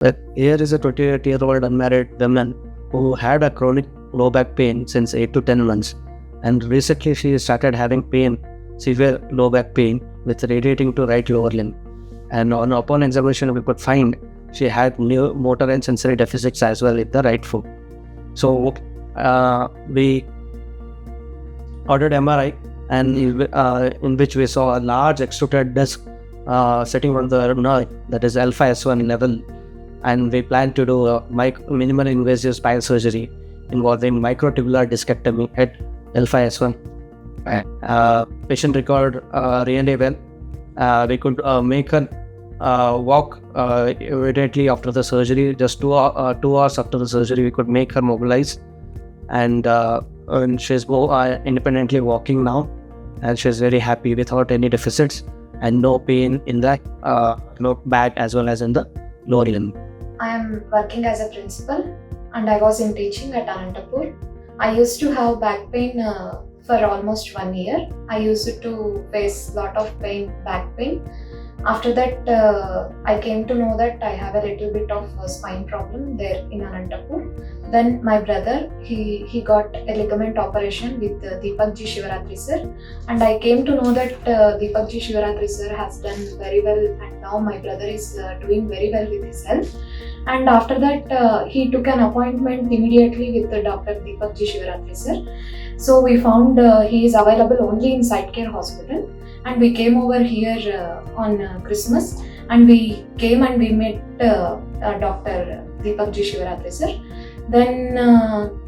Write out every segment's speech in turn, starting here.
But here is a 28-year-old unmarried woman who had a chronic low back pain since 8 to 10 months. And recently she started having pain, severe low back pain with radiating to right lower limb. And upon examination, we could find she had new motor and sensory deficits as well in the right foot. So we ordered MRI, and in which we saw a large extruded disc sitting on the nerve, that is alpha S1 level. And we plan to do a minimal invasive spine surgery involving microtubular discectomy at alpha S1. Patient recovered really well. We could make her walk immediately after the surgery. Just 2 hours after the surgery, we could make her mobilize, and she's independently walking now, and she's very happy without any deficits and no pain in the back as well as in the lower limb. I am working as a principal and I was in teaching at Anantapur. I used to have back pain for almost 1 year. I used to face lot of pain, back pain. After that, I came to know that I have a little bit of a spine problem there in Anantapur. Then my brother, he got a ligament operation with Deepak Ji Shivaratri sir, and I came to know that Deepak Ji Shivaratri sir has done very well, and now my brother is doing very well with his health. And after that, he took an appointment immediately with Dr. Deepak Ji Shivaratri sir. So we found he is available only in Site Care Hospital. And we came over here on Christmas, and we came and we met Dr. Deepak Ji Shivaratri sir. Then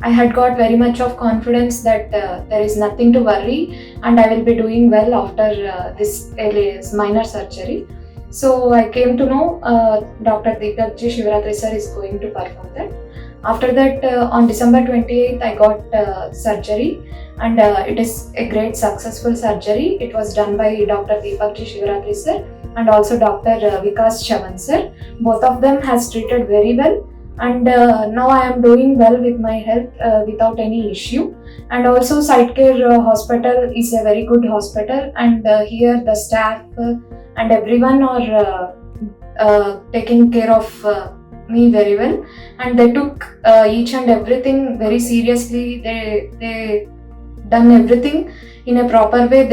I had got very much of confidence that there is nothing to worry and I will be doing well after this minor surgery. So I came to know Dr. Deepak Ji Shivaratri sir is going to perform that. After that, on December 28th, I got surgery, and it is a great successful surgery. It was done by Dr. Deepak Ji Shivaratri sir and also Dr. Vikas sir. Both of them has treated very well, and now I am doing well with my health without any issue. And also Site Care Hospital is a very good hospital, and here the staff and everyone are taking care of me very well, and they took each and everything very seriously. They done everything in a proper way.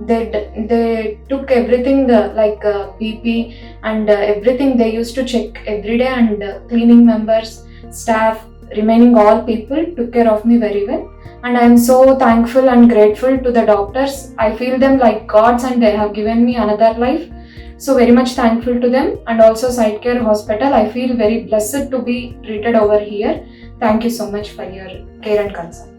They took everything like BP and everything. They used to check every day, and cleaning members, staff, remaining all people took care of me very well. And I am so thankful and grateful to the doctors. I feel them like gods, and they have given me another life. So very much thankful to them, and also Site Care Hospital. I feel very blessed to be treated over here. Thank you so much for your care and concern.